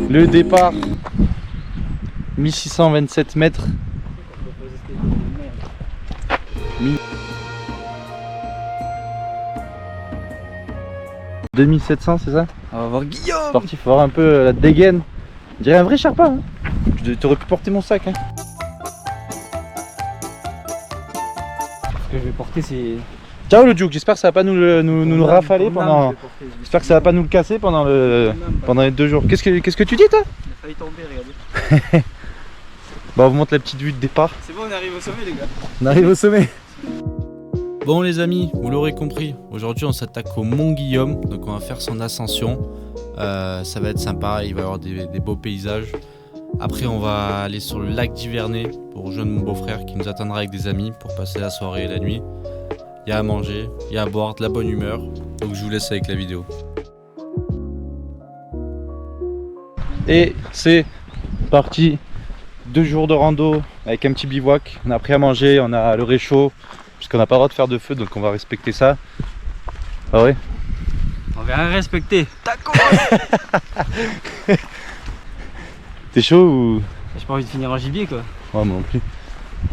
Le départ 1627 mètres. 2700, c'est ça? On va voir Guillaume. Sportif, faut avoir un peu la dégaine. On dirait un vrai Sherpa. Hein. T'aurais pu porter mon sac. Hein. Ce que je vais porter, c'est. Ciao le Duke, j'espère que ça va pas nous rafaler pendant. J'espère que ça va pas nous le casser pendant les 2 jours. Qu'est-ce que tu dis toi? Il a failli tomber, regardez. Bon, on vous montre la petite vue de départ. C'est bon, on arrive au sommet les gars. On arrive au sommet. Bon les amis, vous l'aurez compris, aujourd'hui on s'attaque au Mont Guillaume, donc on va faire son ascension. Ça va être sympa, il va y avoir des beaux paysages. Après on va aller sur le lac d'Ivernay pour rejoindre mon beau-frère qui nous attendra avec des amis pour passer la soirée et la nuit. Il y a à manger, il y a à boire, de la bonne humeur, donc je vous laisse avec la vidéo. Et c'est parti, 2 jours de rando avec un petit bivouac. On a pris à manger, on a le réchaud, puisqu'on n'a pas le droit de faire de feu, donc on va respecter ça. Ah ouais? On va rien respecter. Taco. T'es chaud ou? J'ai pas envie de finir en gibier quoi. Ouais, moi non plus.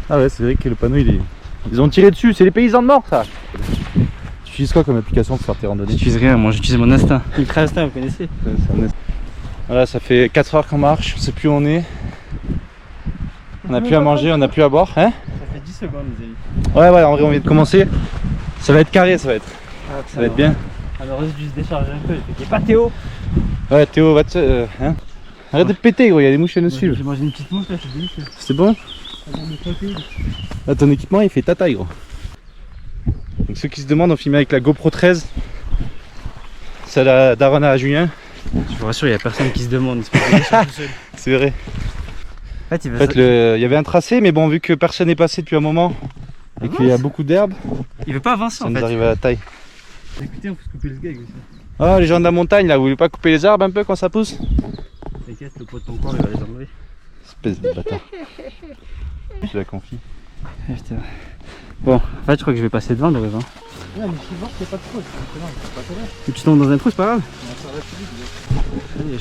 Ah ouais, c'est vrai que le panneau il est... Ils ont tiré dessus, c'est les paysans de mort ça. Tu utilises quoi comme application pour faire tes randonnées? J'utilise rien, moi j'utilise mon instinct. Ultra instinct, vous connaissez? Voilà, ça fait 4 heures qu'on marche, on sait plus où on est. On n'a plus à manger, on n'a plus à boire. Hein? Ça fait 10 secondes les amis. Ouais, en vrai on vient de commencer. Ça va être carré, ça va être. Ah, ça va être bien. On aurait dû se décharger un peu. Il n'y a pas Théo. Ouais, Théo, va te... hein? Arrête de péter gros, il y a des mouches qui nous suivent. J'ai mangé une petite mouche là, c'est délicieux. C'est bon? Là, ton équipement il fait ta taille gros. Donc ceux qui se demandent, on filme avec la GoPro 13. C'est la daronne à Julien. Je vous rassure, il n'y a personne qui se demande. C'est vrai. En fait, il y avait un tracé, mais bon, vu que personne n'est passé depuis un moment et qu'il y a beaucoup d'herbe, il veut pas avancer ça en nous fait. arrive à la taille. Écoutez, on peut se couper le gag aussi. Ah, les gens de la montagne là, vous voulez pas couper les arbres un peu quand ça pousse? T'inquiète, le pot de ton corps il va les enlever. Espèce de bâtard. Je la confie. Bon, en fait, je crois que je vais passer devant de raison. Ouais, mais je vois qu'il n'y a pas de trou. Si tu tombes dans un trou, c'est pas grave. Allez,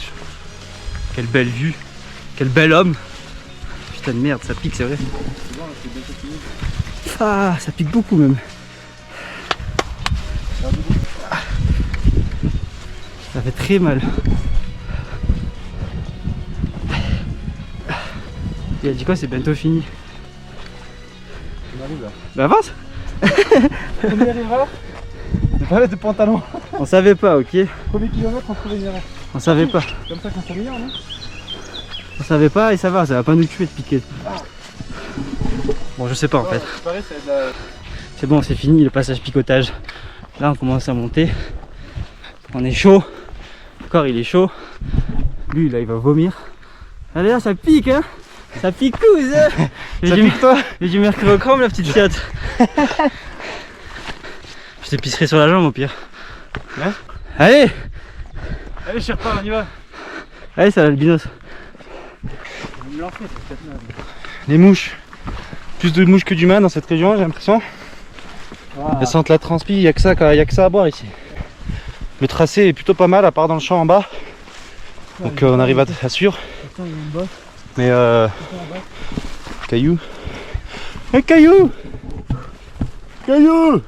quelle belle vue. Quel bel homme. Putain de merde, ça pique, c'est vrai. Ah, ça pique beaucoup même. Ça fait très mal. Il a dit quoi? C'est bientôt fini. On arrive là. Bah avance. Première erreur, ne pas mettre de pantalon. On savait pas, ok. Premier kilomètre, on trouvait une erreur. On savait pas. Comme ça qu'on s'améliore, non? On savait pas et ça va pas nous tuer de piquer. Bon, je sais pas en fait. C'est bon, c'est fini le passage picotage. Là, on commence à monter. On est chaud. Le corps il est chaud. Lui, là, il va vomir. Allez, là, ça pique, hein. Ça picouse, hein. Ça pique toi? J'ai du mercurochrome, la petite fiotte. Je te pisserai sur la jambe au pire. Ouais. Allez. Allez, Sherpa, on y va. Allez, ça va l'albinos. Les mouches. Plus de mouches que d'humains dans cette région, j'ai l'impression. Wow. Elles sentent la transpi, il n'y a que ça à boire ici. Le tracé est plutôt pas mal, à part dans le champ en bas. Donc on arrive à suivre. Mais caillou. Un caillou. Caillou.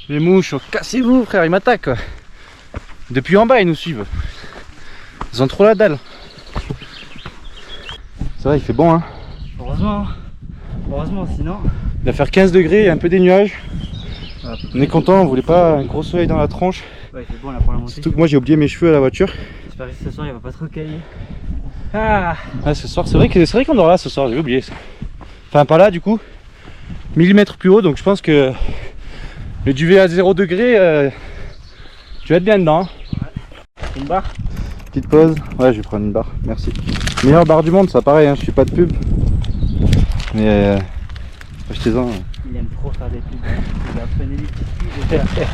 Les mouches, cassez-vous frère, ils m'attaquent quoi. Depuis en bas ils nous suivent. Ils ont trop la dalle. C'est vrai, il fait bon hein. Heureusement, sinon. Il va faire 15 degrés, il y a un peu des nuages. On est content, on voulait pas un gros soleil dans la tronche. Ouais, il fait bon là pour la montée. Surtout que moi j'ai oublié mes cheveux à la voiture. J'espère que ce soir il va pas trop cailler. Ah, Ce soir, c'est vrai qu'on dort là ce soir, j'ai oublié ça. Enfin pas là du coup. 1000 mètres plus haut, donc je pense que le duvet à 0 degré, tu vas être bien dedans. Hein. Ouais. Une barre. Petite pause. Ouais, je vais prendre une barre, merci. Meilleure barre du monde, ça pareil, hein, je fais pas de pub. Mais achetez-en. Il aime trop faire des pubs. Il a prenez des petites pubs.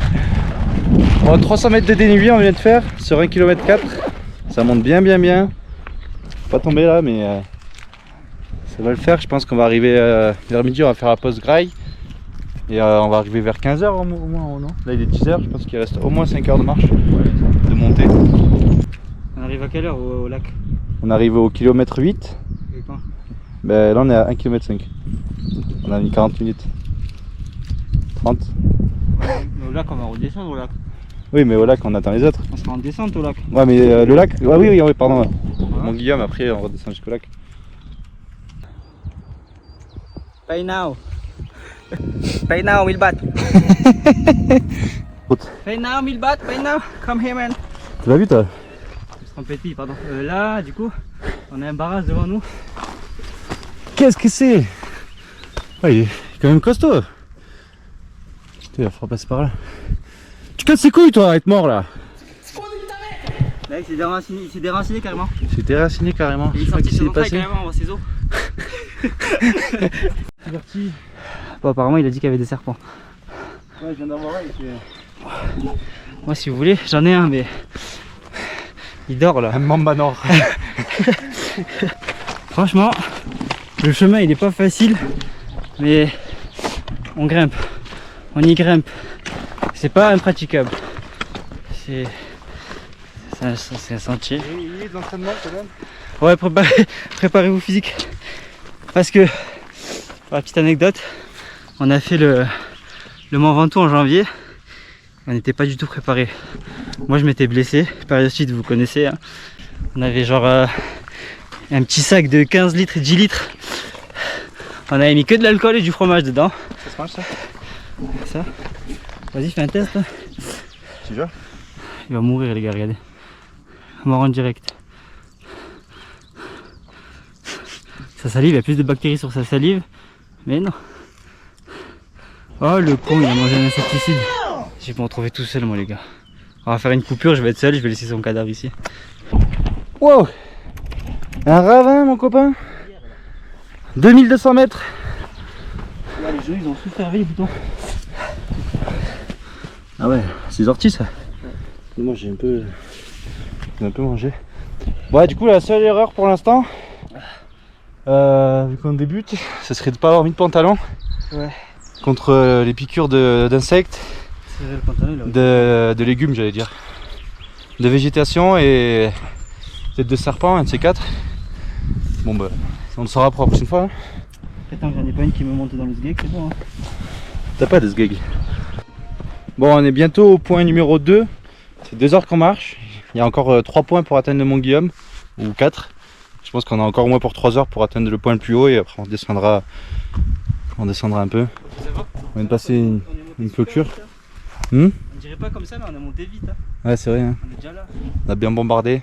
Bon, 300 mètres de dénivelé on vient de faire sur 1 km 4. Ça monte bien. Pas tomber là, mais ça va le faire. Je pense qu'on va arriver vers midi, on va faire la pause graille. Et on va arriver vers 15h au moins, non? Là il est 10h, je pense qu'il reste au moins 5 heures de marche de montée. On arrive à quelle heure au lac? On arrive au kilomètre 8. Et quand? Ben, là on est à 1,5 km. On a mis 40 minutes. 30. Au lac, on va redescendre au lac. Oui, mais au lac on attend les autres. On sera en descente au lac. Ouais, mais le lac. Ouais, oui, pardon. Voilà. Mon Guillaume, après on redescend jusqu'au lac. Pay now. Pay now, Milbat. Pay now, Milbat. Pay now. Come here, man. Tu l'as vu toi? Trompette, pardon. Là, du coup, on a un barrage devant nous. Qu'est-ce que c'est? Ouais, il est quand même costaud. Putain, il va falloir passer par là. Tu casses ses couilles toi, être mort là. Là, il s'est déraciné carrément. C'est déraciné carrément. Il est sorti de son taille carrément, on voit ses os. C'est parti. Bon, apparemment, il a dit qu'il y avait des serpents. Ouais, je viens d'avoir un. Moi, si vous voulez, j'en ai un, mais il dort là. Un mamba nord. Franchement, le chemin il est pas facile, mais on grimpe, on y grimpe. C'est pas impraticable. C'est un sentier. Il est de l'entraînement quand même. Ouais, préparez-vous physique. Parce que, pour la petite anecdote, on a fait le Mont Ventoux en janvier. On n'était pas du tout préparé. Moi je m'étais blessé, périostite vous connaissez. Hein. On avait genre un petit sac de 15 litres et 10 litres. On avait mis que de l'alcool et du fromage dedans. Ça se mange ça? Ça. Vas-y, fais un test. Hein. Tu veux? Il va mourir les gars, regardez. Mort en direct. Sa salive, il y a plus de bactéries sur sa salive. Mais non. Oh le con, il a mangé un insecticide. Je vais me retrouver tout seul moi les gars. On va faire une coupure, je vais être seul, je vais laisser son cadavre ici. Wow! Un ravin mon copain. 2200 mètres. Ouais, les genoux ils ont souffert les boutons. Ah ouais, c'est des orties ça. Moi j'ai un peu mangé. Ouais, du coup la seule erreur pour l'instant, vu qu'on débute, ce serait de pas avoir mis de pantalon. Ouais. Contre les piqûres d'insectes, Le pantalon, de légumes j'allais dire, de végétation et peut-être de serpents, un de ces quatre. Bon bah on le saura pour la prochaine fois. Hein. Attends, j'en ai pas une qui me monte dans le sgeg, c'est bon. Hein. T'as pas de sgeg. Bon, on est bientôt au point numéro 2. C'est 2 heures qu'on marche. Il y a encore 3 points pour atteindre le Mont Guillaume, ou 4. Je pense qu'on a encore au moins pour 3 heures pour atteindre le point le plus haut et après on descendra un peu. On vient de passer une clôture. On dirait pas comme ça, mais on a monté vite. Hein. Ouais, c'est vrai. Hein. On est déjà là. On a bien bombardé.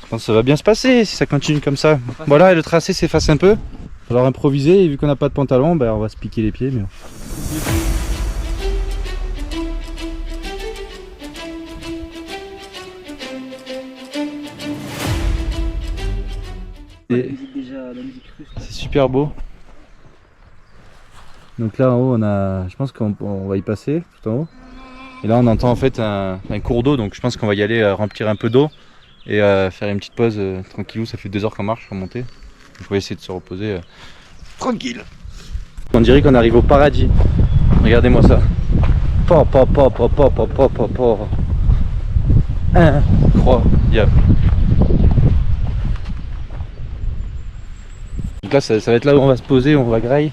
Je pense que ça va bien se passer si ça continue comme ça. Voilà, le tracé s'efface un peu. Il va falloir improviser et vu qu'on n'a pas de pantalon, ben, on va se piquer les pieds. Mais... C'est super beau. Donc là en haut je pense qu'on va y passer tout en haut. Et là on entend en fait un cours d'eau, donc je pense qu'on va y aller remplir un peu d'eau et faire une petite pause tranquillou. Ça fait 2 heures qu'on marche pour monter. Donc on va essayer de se reposer tranquille. On dirait qu'on arrive au paradis. Regardez-moi ça. Incroyable. Donc là ça va être là où on va se poser, on va grailler.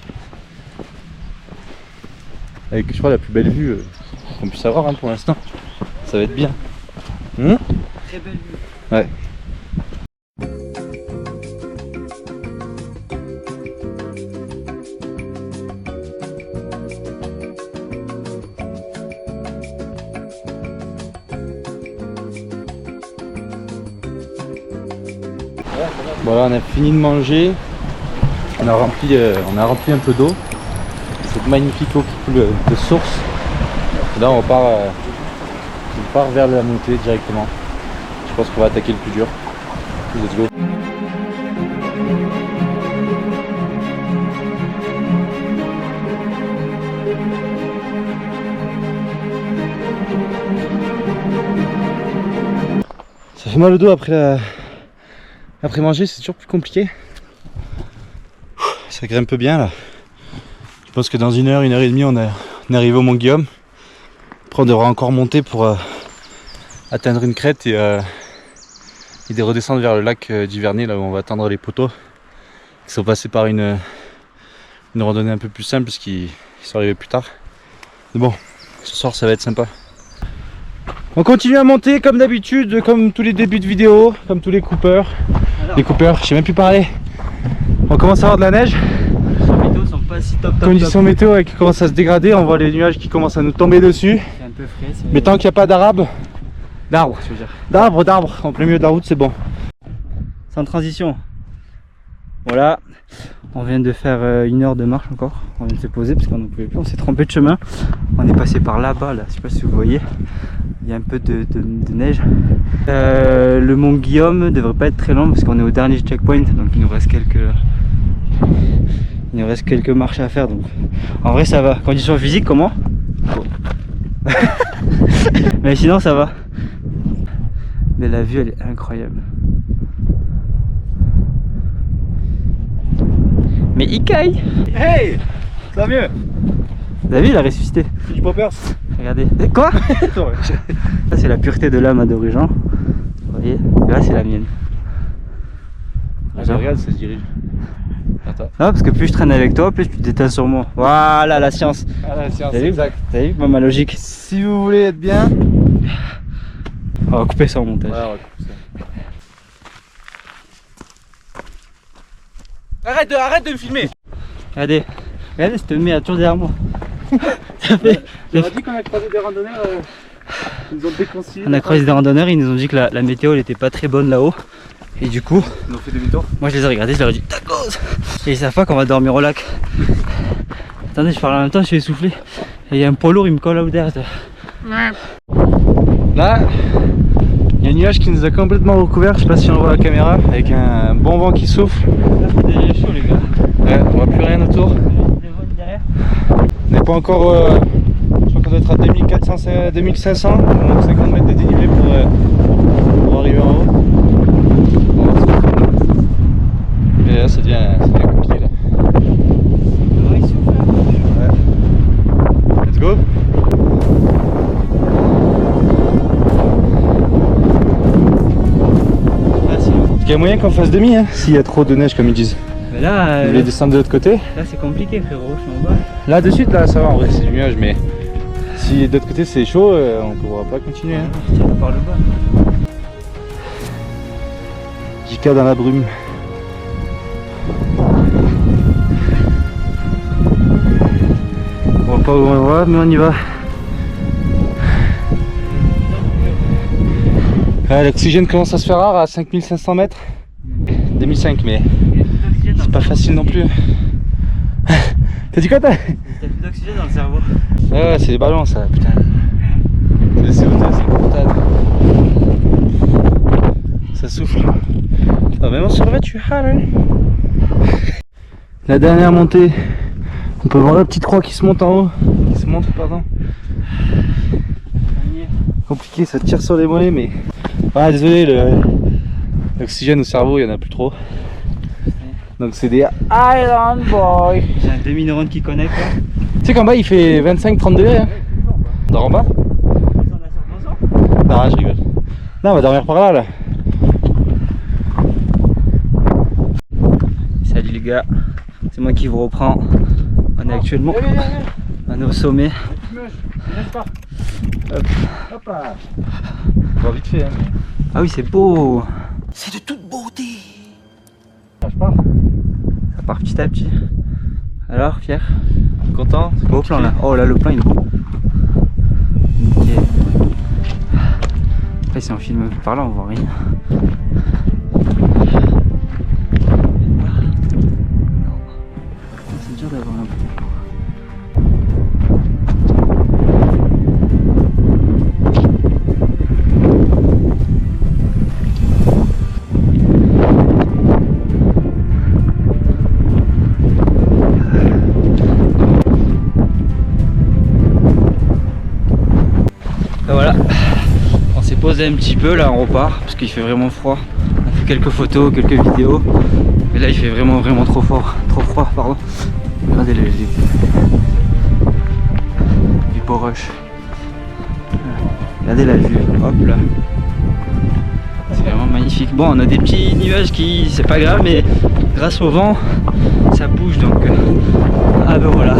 Avec je crois la plus belle vue qu'on puisse avoir hein, pour l'instant. Ça va être bien. Très belle vue. Ouais. Voilà, on a fini de manger. On a rempli un peu d'eau. Cette magnifique eau qui coule de source. Et là on part vers la montée directement. Je pense qu'on va attaquer le plus dur. Let's go. Ça fait mal au dos après manger, c'est toujours plus compliqué. Ça grimpe bien là. Je pense que dans 1 heure, 1 heure et demie, on est arrivé au Mont Guillaume. Après, on devra encore monter pour atteindre une crête et et de redescendre vers le lac d'Ivernay, là où on va attendre les poteaux. Ils sont passés par une randonnée un peu plus simple parce qu'ils sont arrivés plus tard. Mais bon, ce soir ça va être sympa. On continue à monter comme d'habitude, comme tous les débuts de vidéo, comme tous les coupeurs. Les coupeurs, je sais même plus parler. On commence à avoir de la neige. Les météos sont pas si top. Conditions météo qui commencent à se dégrader, on voit les nuages qui commencent à nous tomber dessus. C'est un peu frais. Mais tant qu'il n'y a pas d'arbres, d'arbres en plein milieu de la route, c'est bon. Sans transition. Voilà, on vient de faire 1 heure de marche encore. On vient de se poser parce qu'on n'en pouvait plus, on s'est trompé de chemin. On est passé par là-bas, là, je sais pas si vous voyez. Il y a un peu de neige. Le mont Guillaume devrait pas être très long parce qu'on est au dernier checkpoint, donc il nous reste quelques marches à faire. Donc en vrai ça va. Conditions physiques comment? Mais sinon ça va. Mais la vue elle est incroyable. Mais Ikai! Hey! Ça va mieux! Vous avez vu, il a ressuscité. Je poppers. Regardez. Quoi? Ça c'est la pureté de l'âme d'Origin. Vous voyez? Et là c'est la mienne. Regarde, ça se dirige. Attends. Non, parce que plus je traîne avec toi, plus tu te détends sur moi. Voilà la science. Ah la science, T'as vu? exact. T'as vu ma logique? Si vous voulez être bien, On va couper ça au montage. ouais, on va couper ça. Arrête de me filmer. Regardez, cette mec est toujours derrière moi. Ça fait... J'aurais dit qu'on a croisé des randonneurs, ils nous ont déconseillé. On a croisé des randonneurs, ils nous ont dit que la météo elle était pas très bonne là-haut. Et du coup, Ils ont fait demi-tour. moi je les ai regardés, je leur ai dit tacos. Et ils savent pas qu'on va dormir au lac. Attendez, je parle en même temps, je suis essoufflé. Et il y a un poids lourd, il me colle au derrière. Là, il y a un nuage qui nous a complètement recouvert, je sais pas si on voit la caméra, avec un bon vent qui souffle. Là c'est déjà chaud les gars. Ouais, on voit plus rien autour. On n'est pas encore, je crois qu'on doit être à 2400, 2500, donc 50 mètres de dénivelé pour arriver en haut. On va voir ce qu'on fait. Et là, ça devient compliqué là. Ouais. Let's go. Il y a moyen qu'on fasse demi, hein, s'il y a trop de neige comme ils disent. Mais là, Vous voulez descendre de l'autre côté? là c'est compliqué frérot, je suis en bas. Là de suite, là ça va, en vrai c'est du nuage, mais si de l'autre côté c'est chaud, on ne pourra pas continuer. Hein. Je tire par le bas. JK dans la brume. On voit pas où on va, mais on y va. Ouais, l'oxygène commence à se faire rare à 5500 mètres. 2005, mais c'est pas facile non plus. T'as dit quoi toi? T'as plus d'oxygène dans le cerveau. Ouais, c'est des ballons ça, putain. C'est le CO2, c'est confortable. Ça souffle. Non, même on se remet, tu râles. La dernière montée, on peut voir la petite croix qui se monte en haut. Qui se monte, pardon. Compliqué, ça tire sur les mollets, mais. Ah, désolé, l'oxygène au cerveau, il y en a plus trop. Donc c'est des Island Boy. J'ai un demi-neurone qui connecte là. Tu sais qu'en bas il fait 25-30 degrés hein. On dort en bas? Non, je rigole. Non, on va dormir par là là. Salut les gars, c'est moi qui vous reprends. On est actuellement on est au sommet. Hop. On va vite fait hein. Ah oui c'est beau. C'est de toute beauté. Lâche pas. Ça part petit à petit. Alors Pierre? Content? Beau plan là. Oh là le plan il est beau. Nickel. Après si on filme par là on voit rien. C'est dur d'avoir un peu. Voilà, on s'est posé un petit peu, là on repart parce qu'il fait vraiment froid. On a fait quelques photos, quelques vidéos, mais là il fait vraiment trop froid, pardon. Regardez les beau rush. Regardez la vue, hop là. C'est vraiment magnifique. magnifique. Bon, on a des petits nuages qui, c'est pas grave, mais grâce au vent, ça bouge donc. Ah ben voilà.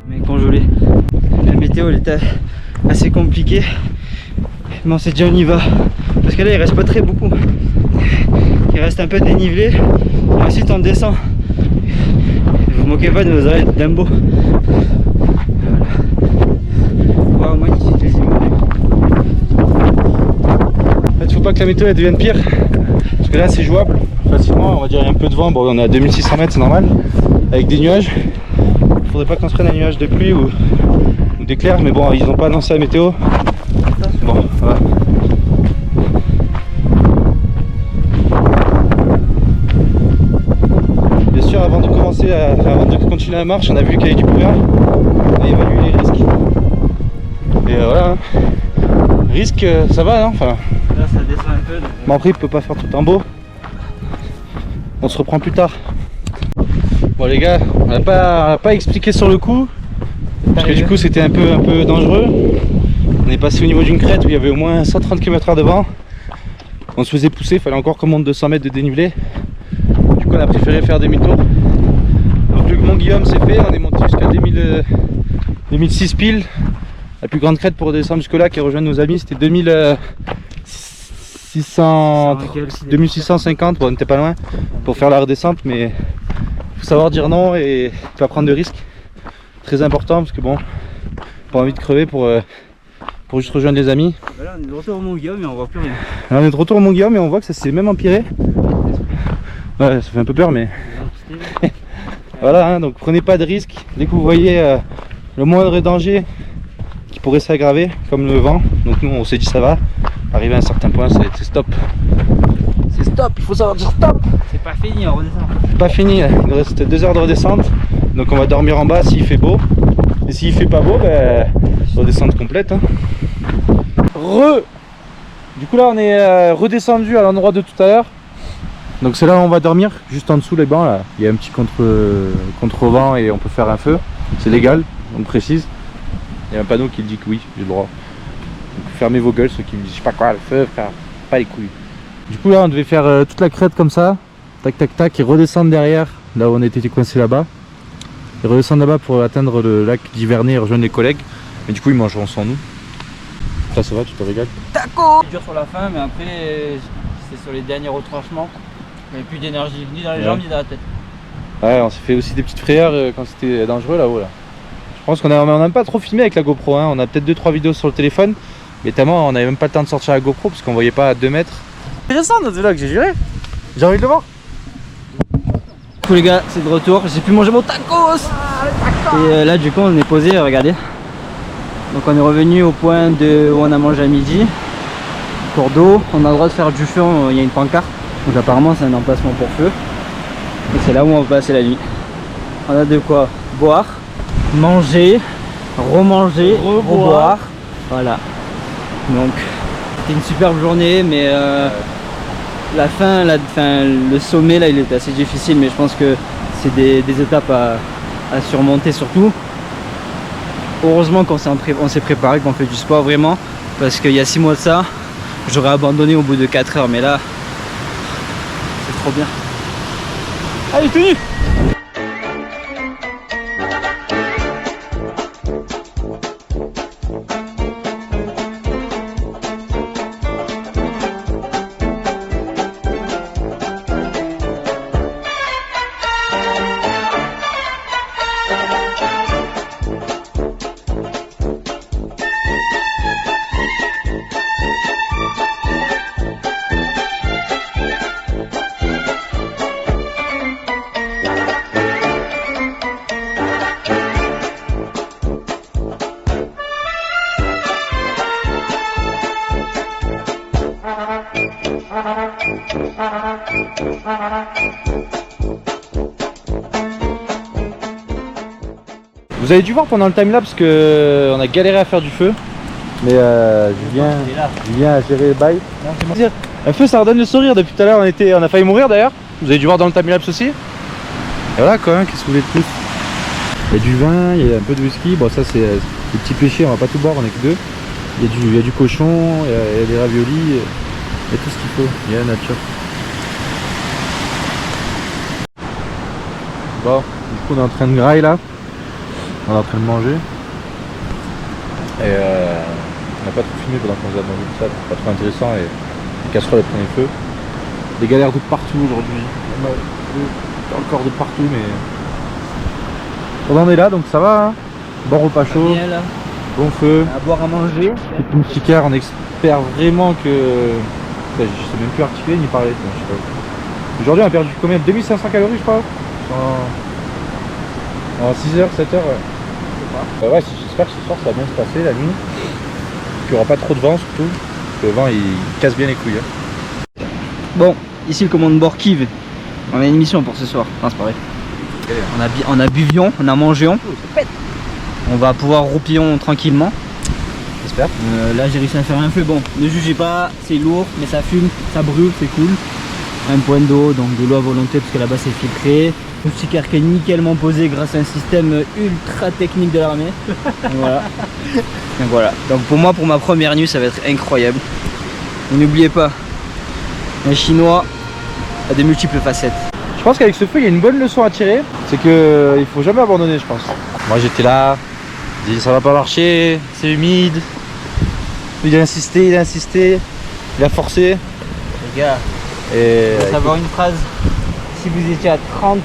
Mais congelé. La météo elle était assez compliquée. Mais on s'est dit on y va. Parce que là il reste pas très beaucoup. Il reste un peu dénivelé. Et ensuite on descend. Vous moquez pas de nos arrêts de Dumbo. Voilà. Wow, magnifique les immeubles. En fait, faut pas que la météo elle devienne pire. Parce que là c'est jouable facilement. On va dire il y a un peu de vent. Bon, on est à 2600 mètres, c'est normal. Avec des nuages. Faudrait pas qu'on se prenne un nuage de pluie ou d'éclairs. Mais bon, ils ont pas annoncé la météo. Bon, voilà. Bien sûr, avant de continuer la marche, on a vu qu'il y avait du brouillard. On a évalué les risques. Et voilà. Risque, ça va, non enfin, Là ça descend un peu. Donc... bon, après, il peut pas faire tout en beau. On se reprend plus tard. Bon les gars, on n'a pas expliqué sur le coup. Parce que du coup c'était un peu dangereux. On est passé au niveau d'une crête où il y avait au moins 130 km/h de vent. On se faisait pousser, il fallait encore qu'on monte 200 mètres de dénivelé. Du coup on a préféré faire demi-tour. Donc le Mont Guillaume c'est fait, on est monté jusqu'à 2006 pile. La plus grande crête pour redescendre jusque là qui rejoint nos amis c'était 2650, bon, on n'était pas loin pour faire la redescente, mais faut savoir dire non et pas prendre de risques. Très important parce que bon, pas envie de crever pour juste rejoindre les amis. Là on est de retour au Mont Guillaume mais on voit plus rien. Là, on est de retour au Mont Guillaume et on voit que ça s'est même empiré. Ouais, ça fait un peu peur mais voilà, hein, donc prenez pas de risques. Dès que vous voyez le moindre danger qui pourrait s'aggraver, comme le vent, donc nous on s'est dit ça va. Arrivé à un certain point, c'est stop. C'est stop, il faut savoir dire stop. C'est pas fini, on redescend. C'est pas fini, il nous reste 2 heures de redescente. Donc on va dormir en bas s'il fait beau. Et s'il fait pas beau, ben, redescente complète. Hein. Du coup là on est redescendu à l'endroit de tout à l'heure. Donc c'est là où on va dormir, juste en dessous les bancs là. Il y a un petit contre-vent et on peut faire un feu. C'est légal, on précise. Il y a un panneau qui dit que oui, j'ai le droit. Donc fermez vos gueules, ceux qui me disent je sais pas quoi, le feu, frère, pas les couilles. Du coup là on devait faire toute la crête comme ça, tac tac tac, et redescendre derrière, là où on était coincé là-bas. Et redescendre là-bas pour atteindre le lac d'Ivernay et rejoindre les collègues. Mais du coup ils mangeront sans nous. Ça va, tu te régales. Taco. C'est dur sur la fin mais après c'est sur les derniers retranchements. Il n'y avait plus d'énergie, ni dans les jambes ni dans la tête. Ouais, on s'est fait aussi des petites frayeurs quand c'était dangereux là-haut là. Je pense qu'on n'a même pas trop filmé avec la GoPro, hein. On a peut-être 2-3 vidéos sur le téléphone. Mais tellement on n'avait même pas le temps de sortir la GoPro parce qu'on voyait pas à 2 mètres. C'est récent notre vlog, j'ai juré. J'ai envie de le voir. Du coup les gars, c'est de retour, j'ai pu manger mon tacos. Et là du coup on est posé, regardez. Donc on est revenu au point où on a mangé à midi. Cours d'eau, on a le droit de faire du feu, il y a une pancarte. Donc apparemment c'est un emplacement pour feu. Et c'est là où on va passer la nuit. On a de quoi boire, manger, remanger, reboire. Voilà. Donc c'était une superbe journée mais la fin, le sommet là il était assez difficile mais je pense que c'est des étapes à surmonter surtout. Heureusement qu'on s'est préparé, qu'on fait du sport vraiment parce qu'il y a 6 mois de ça j'aurais abandonné au bout de 4 heures mais là c'est trop bien. Allez tenue. Vous avez dû voir pendant le timelapse qu'on a galéré à faire du feu. Mais Julien a géré le bail. Un feu ça redonne le sourire, depuis tout à l'heure on a failli mourir d'ailleurs. Vous avez dû voir dans le timelapse aussi. Et voilà quoi, qu'est-ce que vous voulez de plus. Il y a du vin, il y a un peu de whisky. Bon, ça c'est des petits péchés, on va pas tout boire, on est que deux. Il y a du cochon, il y a des raviolis, il y a tout ce qu'il faut. Il y a la nature. Bon, du coup on est en train de grailler là. On est en train de manger. Et on n'a pas trop filmé pendant qu'on nous a mangé tout ça, c'est pas trop intéressant et les casseroles prenaient feu. Des galères de partout aujourd'hui. Encore de partout mais on en est là donc ça va hein. Bon repas chaud, Bien, là. bon feu, À boire, à manger. petite moustiquaire, on espère vraiment que... Enfin, je sais même plus articuler ni parler. Je sais pas. Aujourd'hui on a perdu combien? 2500 calories je crois en 6 heures, 7 heures ouais. Ouais, j'espère que ce soir ça va bien se passer la nuit. Qu'il n'y aura pas trop de vent surtout. Parce que le vent il casse bien les couilles hein. Bon, ici le commande bord Kiv. On a une mission pour ce soir. Enfin, c'est pareil. On a buvion, on a mangeon. On va pouvoir roupillon tranquillement. J'espère. Là j'ai réussi à faire un feu. Bon, ne jugez pas, c'est lourd, mais ça fume, ça brûle, c'est cool. Un point d'eau, donc de l'eau à volonté parce que là-bas c'est filtré. Le moustiquaire qui est nickelement posé grâce à un système ultra technique de l'armée. Donc voilà. Donc pour moi, pour ma première nuit, ça va être incroyable. Et n'oubliez pas, un chinois a de multiples facettes. Je pense qu'avec ce feu il y a une bonne leçon à tirer. C'est que il faut jamais abandonner je pense. Moi j'étais là, j'ai dit ça va pas marcher, c'est humide. Il a insisté, il a forcé. Les gars, Et il faut savoir une phrase. Si vous étiez à 30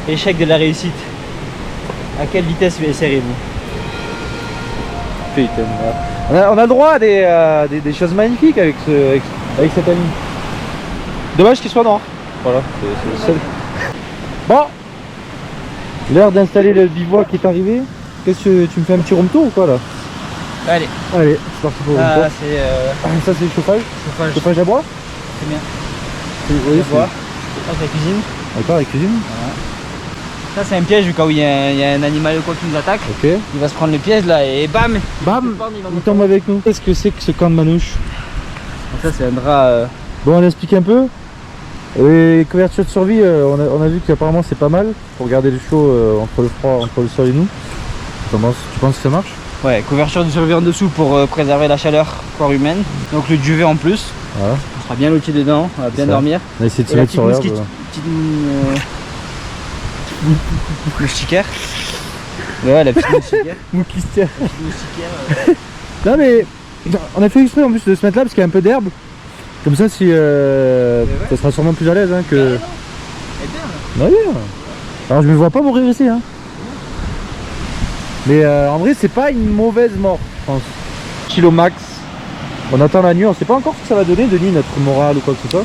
échecs de la réussite, à quelle vitesse essayerez-vous? putain, on a le droit à des choses magnifiques avec cet ami. Dommage qu'il soit noir. Voilà, c'est le seul. Bon, l'heure d'installer le bivouac qui est arrivé. Qu'est-ce que tu me fais un petit room tour ou quoi là? Allez, Allez, c'est parti pour le room tour. là c'est Ça c'est le chauffage. chauffage. Chauffage à bois. C'est bien. Oui, On voit. Ça c'est la cuisine. D'accord, la cuisine. Ça c'est un piège au cas où il y a un animal ou quoi qui nous attaque. Ok. Il va se prendre le piège là et bam. Bam, il tombe avec nous. Qu'est-ce que c'est que ce camp de manouche? Donc ça c'est un drap. Bon, on explique un peu. Les couvertures de survie, on a vu qu'apparemment c'est pas mal pour garder le chaud entre le froid, entre le sol et nous. Tu penses que ça marche? Ouais, couverture de survie en dessous pour préserver la chaleur corps humaine. Donc le duvet en plus. Voilà. On sera bien loti dedans, on va bien Ça. dormir. On a essayé de se Et la mettre petite sur l'herbe. petite moustiquaire. Ouais, la petite moustiquaire. Moustiquaire. La petite moustiquaire. Non mais on a fait exprès en plus de se mettre là parce qu'il y a un peu d'herbe. Comme ça si ça sera sûrement plus à l'aise hein, que. Et bien. Ouais, bien. Alors je me vois pas mourir ici hein. Mais en vrai c'est pas une mauvaise mort je pense. Kilo max. On attend la nuit, on sait pas encore ce que ça va donner de nuit notre morale ou quoi que ce soit.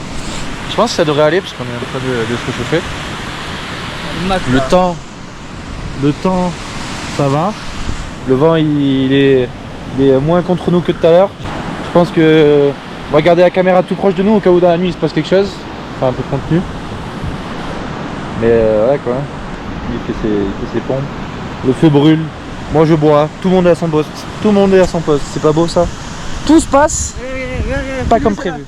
Je pense que ça devrait aller parce qu'on est en train de se réchauffer. Le temps ça va. Le vent il est moins contre nous que tout à l'heure. Je pense que on va garder la caméra tout proche de nous au cas où dans la nuit il se passe quelque chose. Enfin un peu de contenu. Mais ouais quoi. Il fait ses pompes. Le feu brûle. Moi je bois. Tout le monde est à son poste. Tout le monde est à son poste. C'est pas beau ça? Tout se passe pas comme prévu.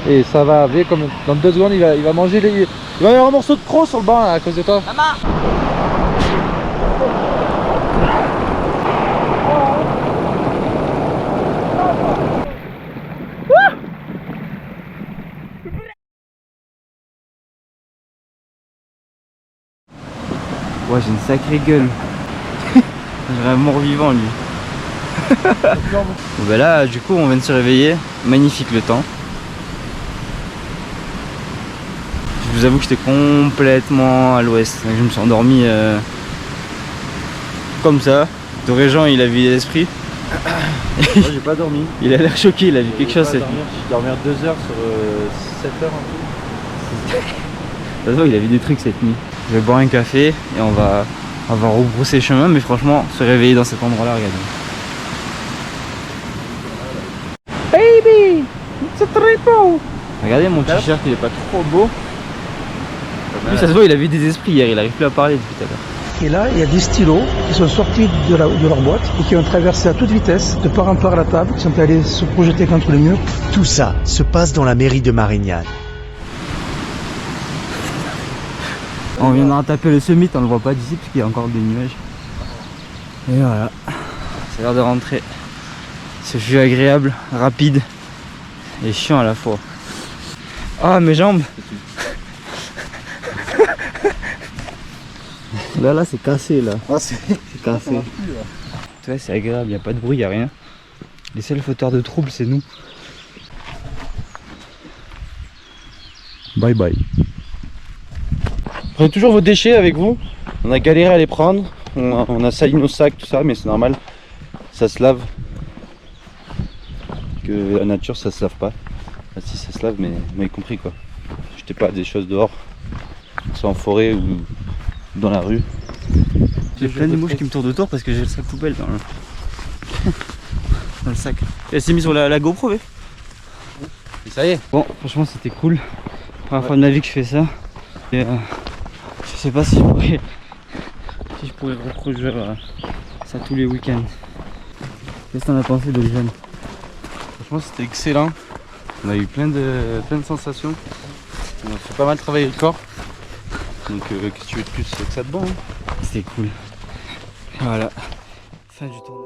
Et ça va arriver comme dans 2 secondes il va manger il va y avoir un morceau de croc sur le banc là, à cause de toi. Maman. Ouais, j'ai une sacrée gueule. J'ai un mort-vivant lui. Bon, bah là, du coup, on vient de se réveiller. Magnifique le temps. Je vous avoue que j'étais complètement à l'ouest. Je me suis endormi comme ça. De Régent, il a vu l'esprit. Moi j'ai pas dormi. Il a l'air choqué, il a vu quelque chose cette nuit. Je dormir 2 heures sur 7 heures en tout. De toute façon, il a vu des trucs cette nuit. Je vais boire un café et on va rebrousser chemin, mais franchement, se réveiller dans cet endroit-là, regardez. Baby, c'est très beau. Regardez mon t-shirt, il est pas trop beau. Lui, ça se voit, il a vu des esprits hier, il arrive plus à parler depuis tout à l'heure. Et là, il y a des stylos qui sont sortis de leur boîte et qui ont traversé à toute vitesse, de part en part la table, qui sont allés se projeter contre le mur. Tout ça se passe dans la mairie de Marignane. On viendra taper le summit, on le voit pas d'ici parce qu'il y a encore des nuages. Et voilà, c'est l'heure de rentrer. Ce fut agréable, rapide et chiant à la fois. Ah, mes jambes. Là c'est cassé là. Ah, c'est cassé. Ouais, c'est agréable, il n'y a pas de bruit, il n'y a rien. Les seuls fauteurs de troubles, c'est nous. Bye bye. Prenez toujours vos déchets avec vous. On a galéré à les prendre. On a sali nos sacs, tout ça, mais c'est normal. Ça se lave. Que la nature, ça se lave pas. Ah, si, ça se lave, mais vous m'avez compris quoi. Jetez pas des choses dehors, soit en forêt ou dans la rue. J'ai plein de mouches qui me tournent autour parce que j'ai le sac poubelle dans le, dans le sac. Elle s'est mise sur la GoPro, ouais. Et ça y est. Bon, franchement, c'était cool. Première fois de ma vie que je fais ça. Et je sais pas si je pourrais reproduire ça tous les week-ends. Qu'est-ce que t'en as pensé de jeune? Franchement, c'était excellent. On a eu plein de sensations. On a fait pas mal travailler le corps. Donc, qu'est-ce que tu veux de plus? C'est que ça de bon. Hein. C'était cool. Voilà. Fin du tournoi.